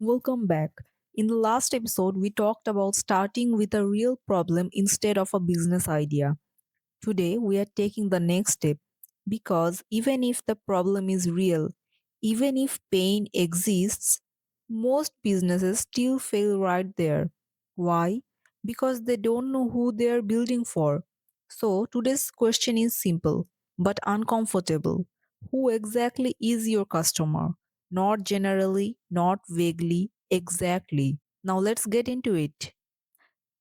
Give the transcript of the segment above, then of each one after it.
Welcome back. In the last episode, we talked about starting with a real problem instead of a business idea. Today, we are taking the next step because even if the problem is real, even if pain exists, most businesses still fail right there. Why? Because they don't know who they are building for. So, today's question is simple but uncomfortable. Who exactly is your customer? Not generally, not vaguely, exactly. Now, let's get into it.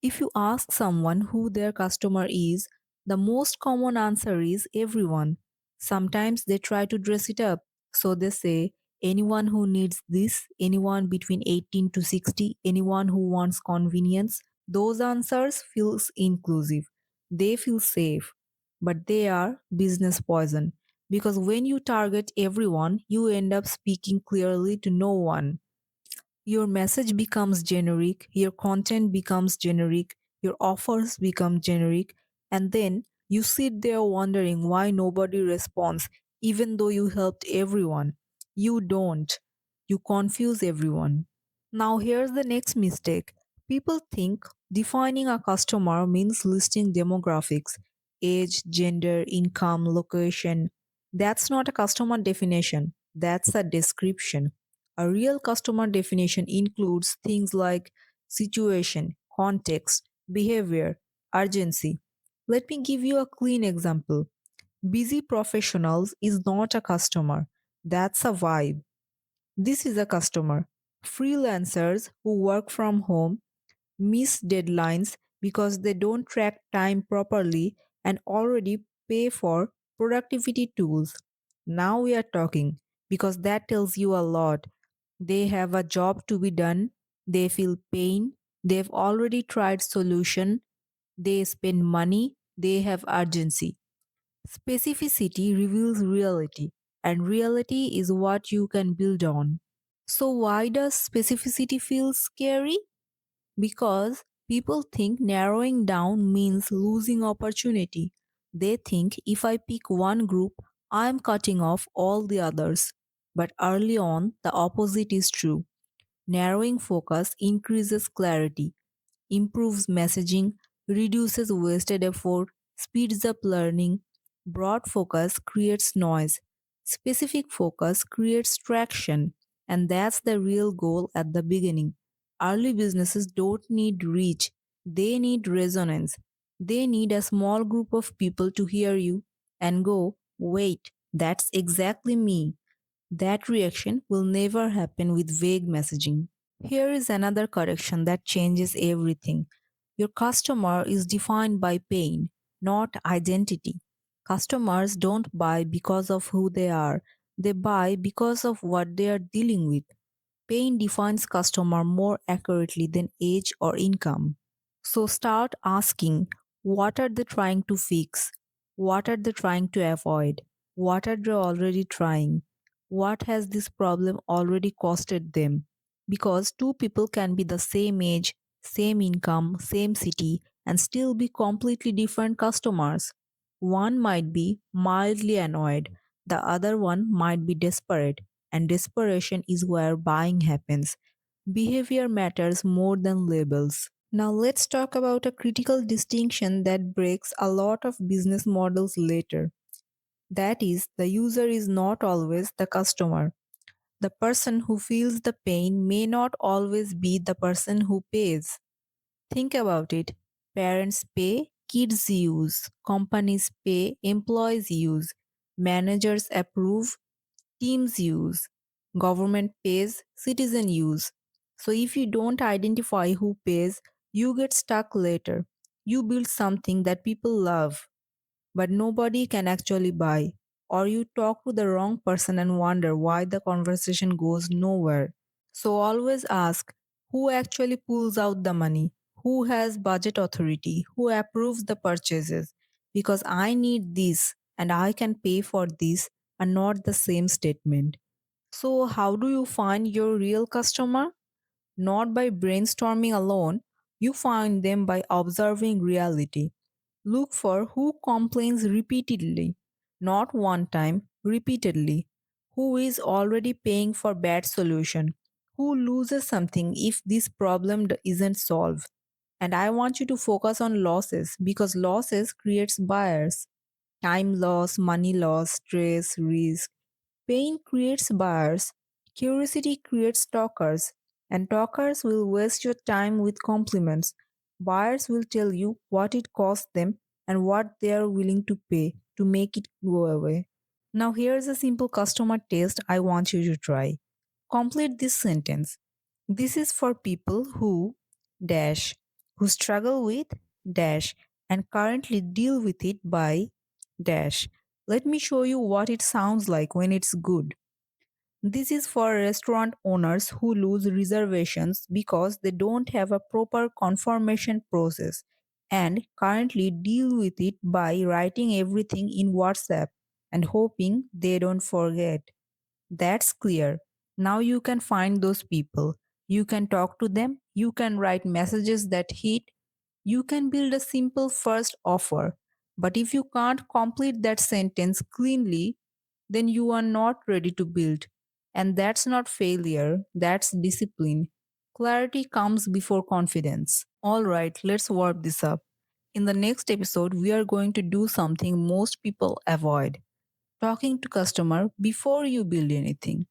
If you ask someone who their customer is, the most common answer is everyone. Sometimes they try to dress it up. So they say anyone who needs this, anyone between 18 to 60, anyone who wants convenience. Those answers feels inclusive. They feel safe, but they are business poison because when you target everyone, you end up speaking clearly to no one. Your message becomes generic, your content becomes generic, your offers become generic, and then you sit there wondering why nobody responds, even though you helped everyone. You don't. You confuse everyone. Now, here's the next mistake. People think defining a customer means listing demographics, age, gender, income, location. That's not a customer definition, that's a description. A real customer definition includes things like situation, context, behavior, urgency. Let me give you a clean example. Busy professionals is not a customer, that's a vibe. This is a customer. Freelancers who work from home miss deadlines because they don't track time properly and already pay for productivity tools. Now we are talking because that tells you a lot. They have a job to be done, they feel pain, they've already tried solution, they spend money, they have urgency. Specificity reveals reality, and reality is what you can build on. So why does specificity feel scary? Because people think narrowing down means losing opportunity. They think if I pick one group, I'm cutting off all the others. But early on, the opposite is true. Narrowing focus increases clarity, improves messaging, reduces wasted effort, speeds up learning. Broad focus creates noise. Specific focus creates traction. And that's the real goal at the beginning. Early businesses don't need reach, they need resonance. They need a small group of people to hear you and go, wait, that's exactly me. That reaction will never happen with vague messaging. Here is another correction that changes everything. Your customer is defined by pain, not identity. Customers don't buy because of who they are, they buy because of what they are dealing with. Pain defines customer more accurately than age or income. So start asking, what are they trying to fix? What are they trying to avoid? What are they already trying? What has this problem already costed them? Because two people can be the same age, same income, same city, and still be completely different customers. One might be mildly annoyed, the other one might be desperate, and desperation is where buying happens. Behavior matters more than labels. Now, let's talk about a critical distinction that breaks a lot of business models later. That is, the user is not always the customer. The person who feels the pain may not always be the person who pays. Think about it. Parents pay, kids use. Companies pay, employees use. Managers approve, teams use. Government pays, citizen use. So if you don't identify who pays, you get stuck later. You build something that people love, but nobody can actually buy. Or you talk to the wrong person and wonder why the conversation goes nowhere. So always ask who actually pulls out the money, who has budget authority, who approves the purchases. Because I need this and I can pay for this, and not the same statement. So, how do you find your real customer? Not by brainstorming alone, you find them by observing reality. Look for who complains repeatedly, not one time, repeatedly. Who is already paying for bad solution? Who loses something if this problem isn't solved? And I want you to focus on losses because losses creates buyers. Time loss, money loss, stress, risk. Pain creates buyers. Curiosity creates talkers. And talkers will waste your time with compliments. Buyers will tell you what it costs them and what they are willing to pay to make it go away. Now, here's a simple customer test I want you to try. Complete this sentence. This is for people who dash, who struggle with dash, and currently deal with it by dash. Let me show you what it sounds like when it's good. This is for restaurant owners who lose reservations because they don't have a proper confirmation process and currently deal with it by writing everything in WhatsApp and hoping they don't forget. That's clear. Now you can find those people. You can talk to them. You can write messages that hit. You can build a simple first offer. But if you can't complete that sentence cleanly, then you are not ready to build. And that's not failure, that's discipline. Clarity comes before confidence. All right, let's wrap this up. In the next episode, we are going to do something most people avoid talking to customer before you build anything.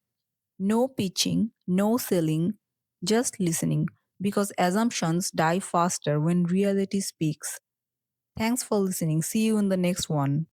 No pitching, no selling, just listening because assumptions die faster when reality speaks. Thanks for listening. See you in the next one.